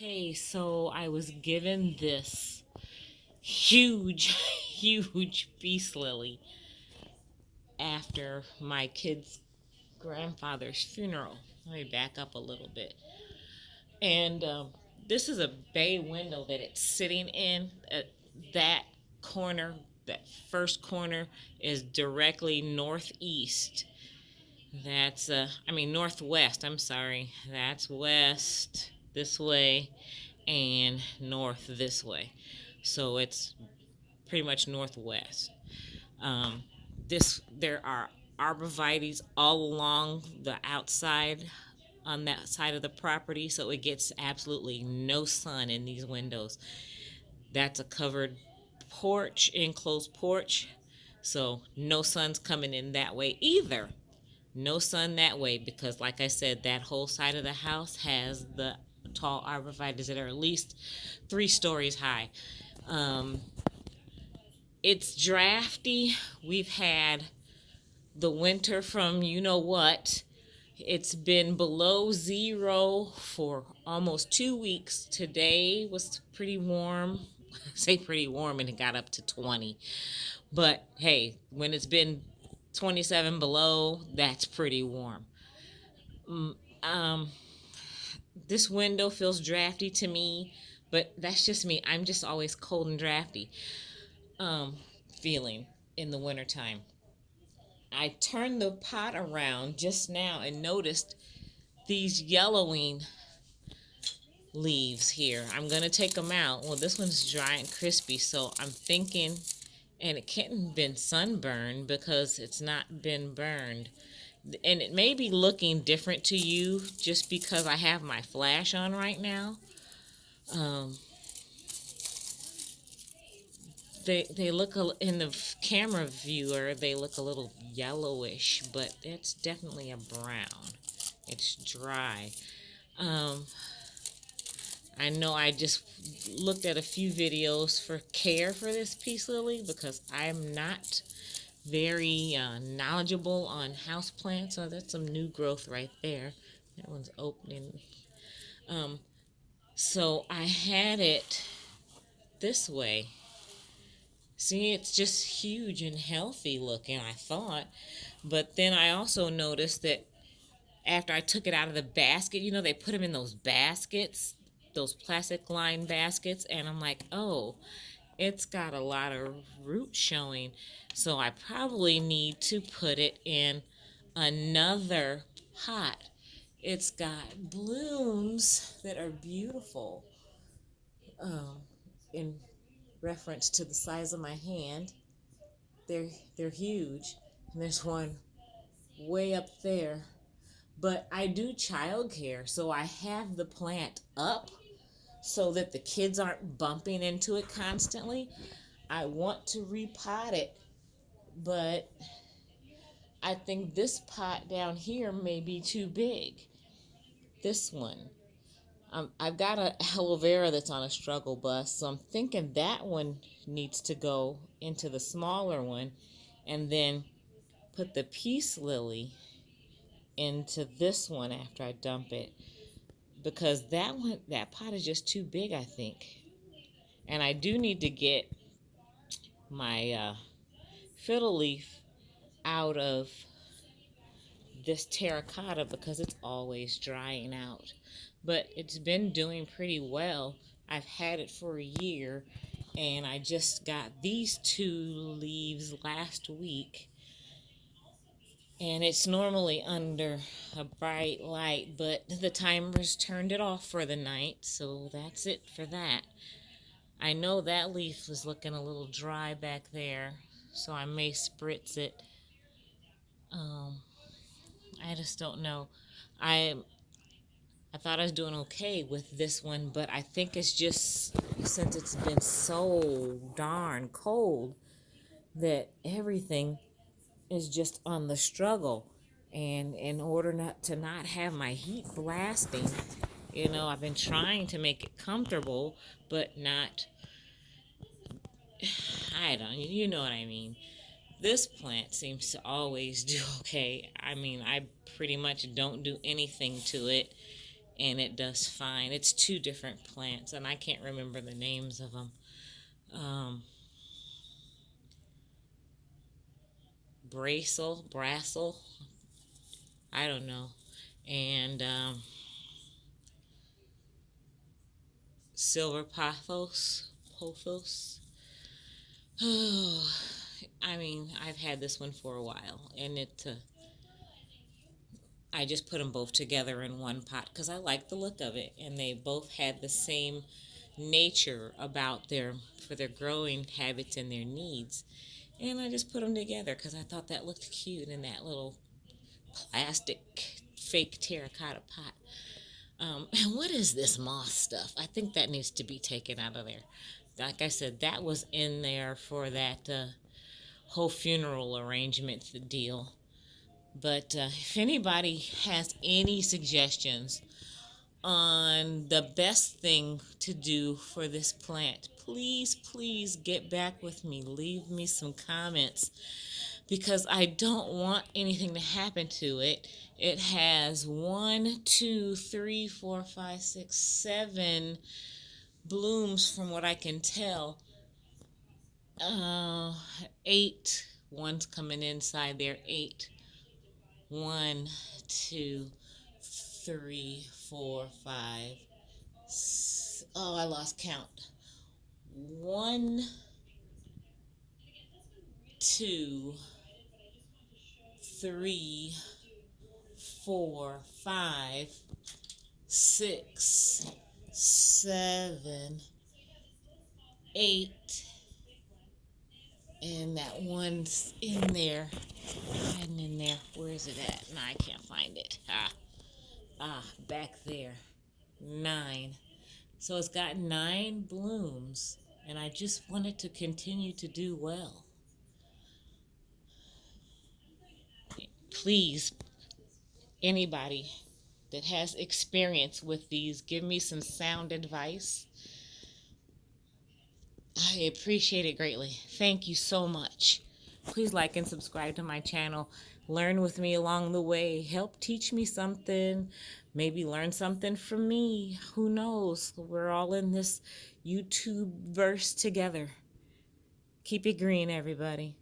Okay, so I was given this huge, huge peace lily after my kid's grandfather's funeral. Let me back up a little bit. And this is a bay window that it's sitting in. That corner, that first corner, is directly northeast. Northwest. I'm sorry. That's west this way and north this way. So it's pretty much northwest. Um, there are arborvitaes all along the outside on that side of the property, so it gets absolutely no sun in these windows. That's a covered porch, enclosed porch, so no sun's coming in that way either. No sun that way because, like I said, that whole side of the house has the tall arborvitaes that are at least 3 stories high. Um, it's drafty. We've had the winter from you know what. It's been below zero for almost 2 weeks. Today was pretty warm. I say pretty warm, and it got up to 20. But hey, when it's been 27 below, that's pretty warm. Mm, Um, this window feels drafty to me, but that's just me. I'm just always cold and drafty um, feeling in the wintertime. I turned the pot around just now and noticed these yellowing leaves here. I'm going to take them out. Well, this one's dry and crispy, so I'm thinking, and it can't have been sunburned because it's not been burned. And it may be looking different to you just because I have my flash on right now. Um, they look in the camera viewer, they look a little yellowish, but it's definitely a brown. It's dry. Um, I know I just looked at a few videos for care for this peace lily because I'm not very knowledgeable on houseplants. So that's some new growth right there. That one's opening. Um, so I had it this way. See, it's just huge and healthy looking, I thought. But then I also noticed that after I took it out of the basket, they put them in those baskets, those plastic lined baskets, and I'm like, oh, it's got a lot of root showing. So I probably need to put it in another pot. It's got blooms that are beautiful um, in reference to the size of my hand. They're they're huge, and there's one way up there. But I do childcare, so I have the plant up so that the kids aren't bumping into it constantly. I want to repot it, but I think this pot down here may be too big. This one. I've got a aloe vera that's on a struggle bus, so I'm thinking that one needs to go into the smaller one, and then put the peace lily into this one after I dump it, because that pot is just too big, I think. And I do need to get my fiddle leaf out of this terracotta because it's always drying out. But it's been doing pretty well. I've had it for a year, and I just got these 2 leaves last week. And it's normally under a bright light, but the timer's turned it off for the night, so that's it for that. I know that leaf was looking a little dry back there, so I may spritz it. Um, I just don't know. I I thought I was doing okay with this one, but I think it's just since it's been so darn cold that everything is just on the struggle. And in order not have my heat blasting, I've been trying to make it comfortable, but not, I don't, you know what I mean. This plant seems to always do okay. I mean, I pretty much don't do anything to it, and it does fine. It's two different plants, and I can't remember the names of them. Um, Brassel, I don't know, and Silver Pothos. Oh, I mean, I've had this one for a while, and I just put them both together in one pot because I like the look of it, and they both had the same nature about their growing habits and their needs, and I just put them together because I thought that looked cute in that little plastic fake terracotta pot. And what is this moss stuff? I think that needs to be taken out of there. Like I said, that was in there for that whole funeral arrangement deal. But if anybody has any suggestions on the best thing to do for this plant, please, please get back with me. Leave me some comments because I don't want anything to happen to it. It has 7 blooms from what I can tell. Uh, eight. One's coming inside there. Eight. 1, 2, 3, 4, 5. Oh, I lost count. 1, 2, 3, 4, 5, 6, 7, 8, and that one's in there, hiding in there. Where is it at? No, I can't find it. Back there. 9. So it's got 9 blooms, and I just want it to continue to do well. Please, anybody that has experience with these, give me some sound advice. I appreciate it greatly. Thank you so much. Please like and subscribe to my channel. Learn with me along the way. Help teach me something. Maybe learn something from me. Who knows? We're all in this YouTube verse together. Keep it green, everybody.